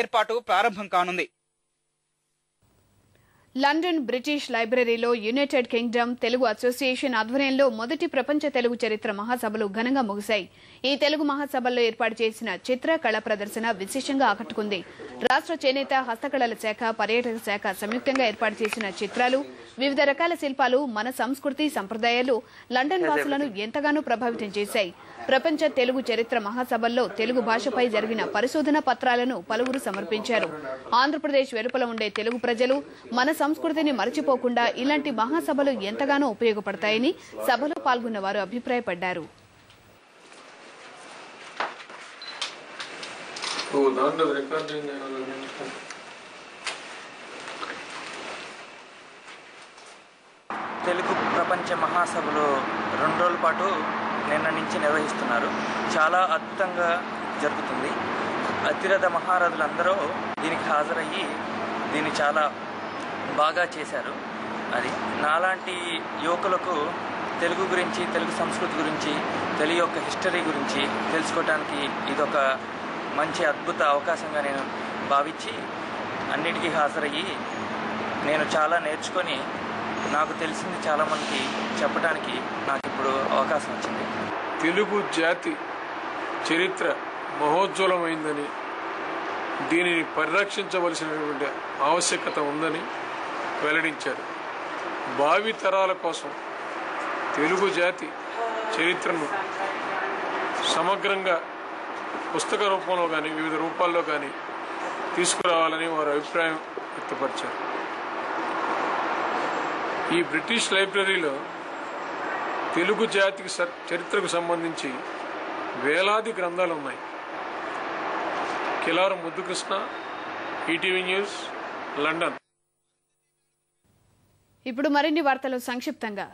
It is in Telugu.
ఏర్పాటు ప్రారంభం కానుంది. లండన్ బ్రిటిష్ లైబ్రరీలో యునైటెడ్ కింగ్డమ్ తెలుగు అసోసియేషన్ ఆధ్వర్యంలో మొదటి ప్రపంచ తెలుగు చరిత్ర మహాసభలు ఘనంగా ముగిశాయి. ఈ తెలుగు మహాసభల్లో ఏర్పాటు చేసిన చిత్ర కళా ప్రదర్శన విశేషంగా ఆకట్టుకుంది. రాష్ట్ర చేనేత హస్తకళల శాఖ, పర్యాటక శాఖ సంయుక్తంగా ఏర్పాటు చేసిన చిత్రాలు, వివిధ రకాల శిల్పాలు మన సంస్కృతి సంప్రదాయాలు లండన్ వాసులను ఎంతగానో ప్రభావితం చేశాయి. ప్రపంచ తెలుగు చరిత్ర మహాసభల్లో తెలుగు భాషపై జరిగిన పరిశోధన పత్రాలను పలువురు సమర్పించారు. ఆంధ్రప్రదేశ్ వెలుపల ఉండే తెలుగు ప్రజలు మన సంస్కృతిని మరచిపోకుండా ఇలాంటి మహాసభలు ఎంతగానో ఉపయోగపడతాయని సభలో పాల్గొన్న వారు అభిప్రాయపడ్డారు. తెలుగు ప్రపంచ మహాసభలు 2 రోజుల పాటు నిన్న నుంచి నిర్వహిస్తున్నారు. చాలా అద్భుతంగా జరుగుతుంది. అతిరథ మహారథులందరూ దీనికి హాజరయ్యి దీన్ని చాలా బాగా చేశారు. అది నాలాంటి యువకులకు తెలుగు గురించి, తెలుగు సంస్కృతి గురించి, తెలుగు యొక్క హిస్టరీ గురించి తెలుసుకోవడానికి ఇదొక మంచి అద్భుత అవకాశంగా నేను భావించి అన్నిటికీ హాజరయ్యి నేను చాలా నేర్చుకొని నాకు తెలిసింది చాలామందికి చెప్పడానికి నాకు ఇప్పుడు అవకాశం వచ్చింది. తెలుగు జాతి చరిత్ర మహోజ్వలమైందని, దీనిని పరిరక్షించవలసినటువంటి ఆవశ్యకత ఉందని వెల్లడించారు. భావి తరాల కోసం తెలుగు జాతి చరిత్రను సమగ్రంగా పుస్తక రూపంలో కానీ వివిధ రూపాల్లో కానీ తీసుకురావాలని వారు అభిప్రాయం వ్యక్తపరిచారు. ఈ బ్రిటిష్ లైబ్రరీలో తెలుగు జాతికి చరిత్రకు సంబంధించి వేలాది గ్రంథాలు ఉన్నాయి. Kilaru Muddukrishna, ETV news, London. ఇప్పుడు మరిన్ని వార్తలు సంక్షిప్తంగా.